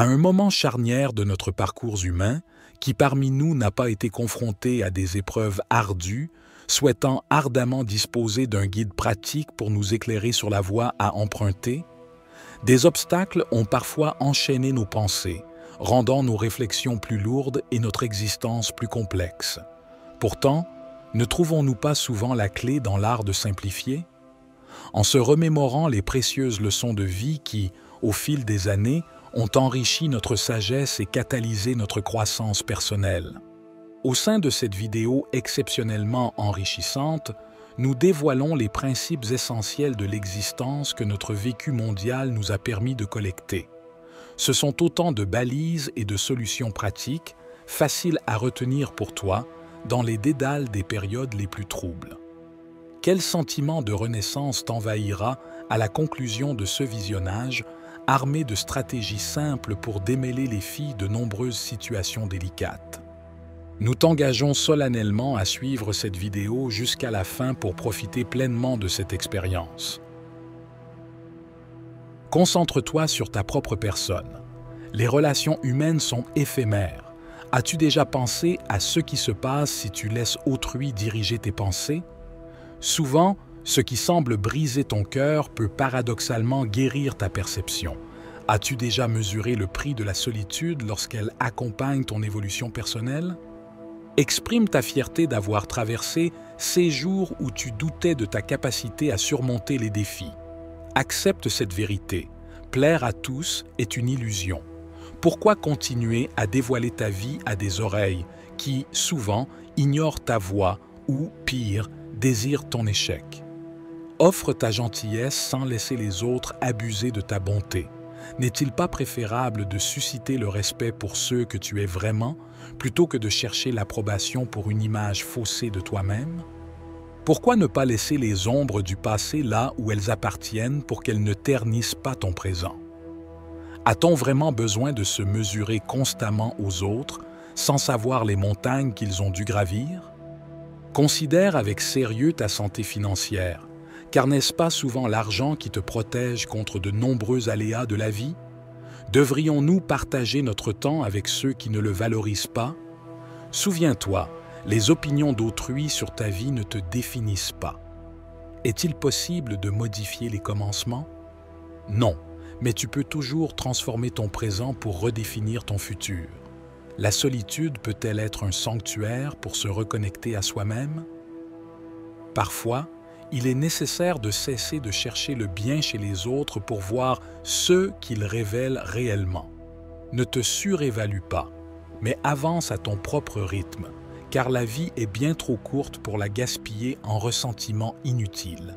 À un moment charnière de notre parcours humain, qui parmi nous n'a pas été confronté à des épreuves ardues, souhaitant ardemment disposer d'un guide pratique pour nous éclairer sur la voie à emprunter, des obstacles ont parfois enchaîné nos pensées, rendant nos réflexions plus lourdes et notre existence plus complexe. Pourtant, ne trouvons-nous pas souvent la clé dans l'art de simplifier? En se remémorant les précieuses leçons de vie qui, au fil des années, ont enrichi notre sagesse et catalysé notre croissance personnelle. Au sein de cette vidéo exceptionnellement enrichissante, nous dévoilons les principes essentiels de l'existence que notre vécu mondial nous a permis de collecter. Ce sont autant de balises et de solutions pratiques, faciles à retenir pour toi, dans les dédales des périodes les plus troubles. Quel sentiment de renaissance t'envahira à la conclusion de ce visionnage, armé de stratégies simples pour démêler les filles de nombreuses situations délicates? Nous t'engageons solennellement à suivre cette vidéo jusqu'à la fin pour profiter pleinement de cette expérience. Concentre-toi sur ta propre personne. Les relations humaines sont éphémères. As-tu déjà pensé à ce qui se passe si tu laisses autrui diriger tes pensées? Souvent, ce qui semble briser ton cœur peut paradoxalement guérir ta perception. As-tu déjà mesuré le prix de la solitude lorsqu'elle accompagne ton évolution personnelle? Exprime ta fierté d'avoir traversé ces jours où tu doutais de ta capacité à surmonter les défis. Accepte cette vérité. Plaire à tous est une illusion. Pourquoi continuer à dévoiler ta vie à des oreilles qui, souvent, ignorent ta voix ou, pire, désirent ton échec? Offre ta gentillesse sans laisser les autres abuser de ta bonté. N'est-il pas préférable de susciter le respect pour ceux que tu es vraiment, plutôt que de chercher l'approbation pour une image faussée de toi-même? Pourquoi ne pas laisser les ombres du passé là où elles appartiennent pour qu'elles ne ternissent pas ton présent? A-t-on vraiment besoin de se mesurer constamment aux autres, sans savoir les montagnes qu'ils ont dû gravir? Considère avec sérieux ta santé financière. Car n'est-ce pas souvent l'argent qui te protège contre de nombreux aléas de la vie? Devrions-nous partager notre temps avec ceux qui ne le valorisent pas? Souviens-toi, les opinions d'autrui sur ta vie ne te définissent pas. Est-il possible de modifier les commencements? Non, mais tu peux toujours transformer ton présent pour redéfinir ton futur. La solitude peut-elle être un sanctuaire pour se reconnecter à soi-même? Parfois, il est nécessaire de cesser de chercher le bien chez les autres pour voir ce qu'ils révèlent réellement. Ne te surévalue pas, mais avance à ton propre rythme, car la vie est bien trop courte pour la gaspiller en ressentiments inutiles.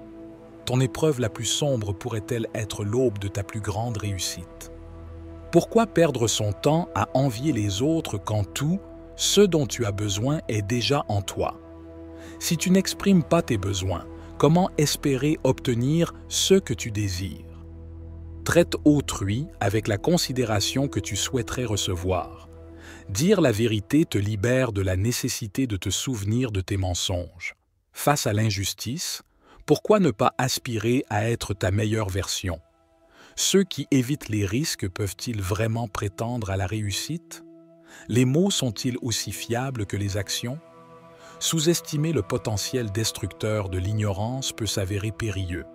Ton épreuve la plus sombre pourrait-elle être l'aube de ta plus grande réussite? Pourquoi perdre son temps à envier les autres quand tout, ce dont tu as besoin, est déjà en toi? Si tu n'exprimes pas tes besoins, comment espérer obtenir ce que tu désires? Traite autrui avec la considération que tu souhaiterais recevoir. Dire la vérité te libère de la nécessité de te souvenir de tes mensonges. Face à l'injustice, pourquoi ne pas aspirer à être ta meilleure version? Ceux qui évitent les risques peuvent-ils vraiment prétendre à la réussite? Les mots sont-ils aussi fiables que les actions? Sous-estimer le potentiel destructeur de l'ignorance peut s'avérer périlleux.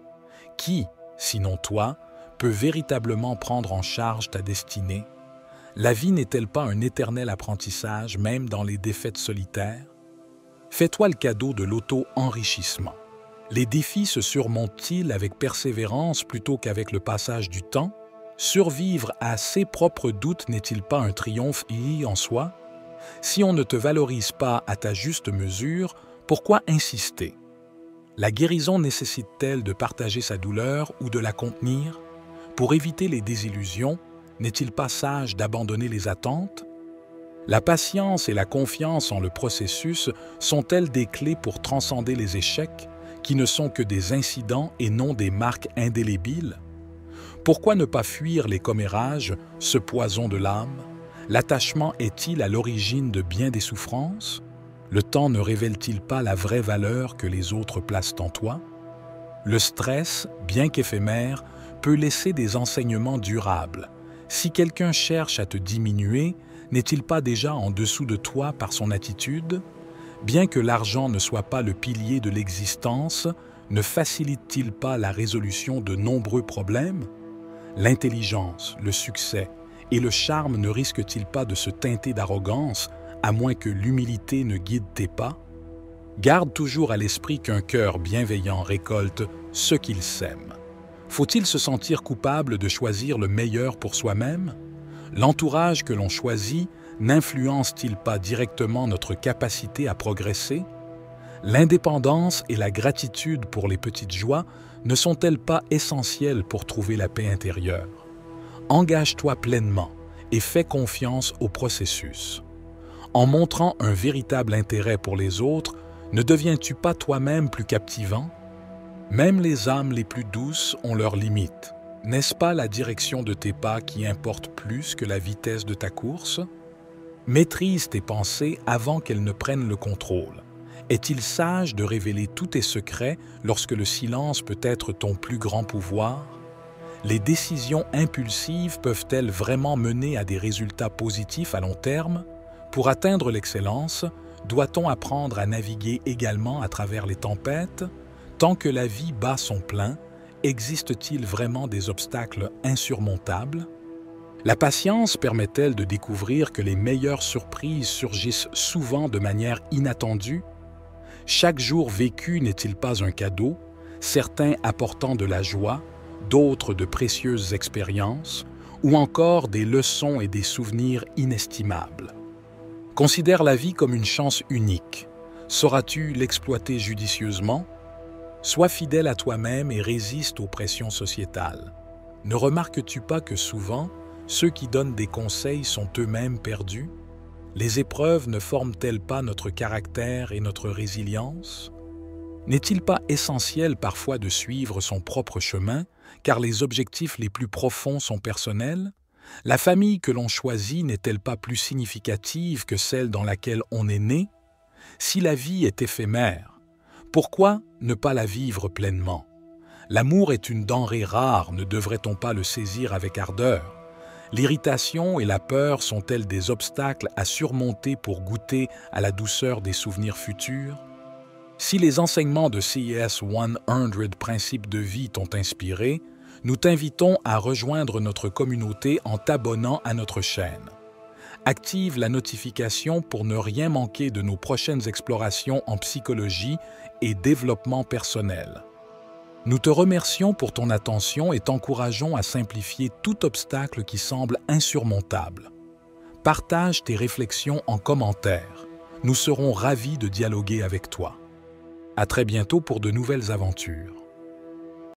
Qui, sinon toi, peut véritablement prendre en charge ta destinée? La vie n'est-elle pas un éternel apprentissage, même dans les défaites solitaires? Fais-toi le cadeau de l'auto-enrichissement. Les défis se surmontent-ils avec persévérance plutôt qu'avec le passage du temps? Survivre à ses propres doutes n'est-il pas un triomphe en soi? Si on ne te valorise pas à ta juste mesure, pourquoi insister? La guérison nécessite-t-elle de partager sa douleur ou de la contenir? Pour éviter les désillusions, n'est-il pas sage d'abandonner les attentes? La patience et la confiance en le processus sont-elles des clés pour transcender les échecs, qui ne sont que des incidents et non des marques indélébiles? Pourquoi ne pas fuir les commérages, ce poison de l'âme? L'attachement est-il à l'origine de bien des souffrances? Le temps ne révèle-t-il pas la vraie valeur que les autres placent en toi? Le stress, bien qu'éphémère, peut laisser des enseignements durables. Si quelqu'un cherche à te diminuer, n'est-il pas déjà en dessous de toi par son attitude? Bien que l'argent ne soit pas le pilier de l'existence, ne facilite-t-il pas la résolution de nombreux problèmes? L'intelligence, le succès et le charme ne risquent-ils pas de se teinter d'arrogance, à moins que l'humilité ne guide tes pas? Garde toujours à l'esprit qu'un cœur bienveillant récolte ce qu'il sème. Faut-il se sentir coupable de choisir le meilleur pour soi-même? L'entourage que l'on choisit n'influence-t-il pas directement notre capacité à progresser? L'indépendance et la gratitude pour les petites joies ne sont-elles pas essentielles pour trouver la paix intérieure? Engage-toi pleinement et fais confiance au processus. En montrant un véritable intérêt pour les autres, ne deviens-tu pas toi-même plus captivant? Même les âmes les plus douces ont leurs limites. N'est-ce pas la direction de tes pas qui importe plus que la vitesse de ta course? Maîtrise tes pensées avant qu'elles ne prennent le contrôle. Est-il sage de révéler tous tes secrets lorsque le silence peut être ton plus grand pouvoir? Les décisions impulsives peuvent-elles vraiment mener à des résultats positifs à long terme? Pour atteindre l'excellence, doit-on apprendre à naviguer également à travers les tempêtes? Tant que la vie bat son plein, existe-t-il vraiment des obstacles insurmontables? La patience permet-elle de découvrir que les meilleures surprises surgissent souvent de manière inattendue? Chaque jour vécu n'est-il pas un cadeau, certains apportant de la joie, d'autres de précieuses expériences, ou encore des leçons et des souvenirs inestimables? Considère la vie comme une chance unique. Sauras-tu l'exploiter judicieusement? Sois fidèle à toi-même et résiste aux pressions sociétales. Ne remarques-tu pas que souvent, ceux qui donnent des conseils sont eux-mêmes perdus? Les épreuves ne forment-elles pas notre caractère et notre résilience? N'est-il pas essentiel parfois de suivre son propre chemin, car les objectifs les plus profonds sont personnels? La famille que l'on choisit n'est-elle pas plus significative que celle dans laquelle on est né? Si la vie est éphémère, pourquoi ne pas la vivre pleinement? L'amour est une denrée rare, ne devrait-on pas le saisir avec ardeur? L'irritation et la peur sont-elles des obstacles à surmonter pour goûter à la douceur des souvenirs futurs? Si les enseignements de CIS 100 Principes de vie t'ont inspiré, nous t'invitons à rejoindre notre communauté en t'abonnant à notre chaîne. Active la notification pour ne rien manquer de nos prochaines explorations en psychologie et développement personnel. Nous te remercions pour ton attention et t'encourageons à simplifier tout obstacle qui semble insurmontable. Partage tes réflexions en commentaire. Nous serons ravis de dialoguer avec toi. À très bientôt pour de nouvelles aventures.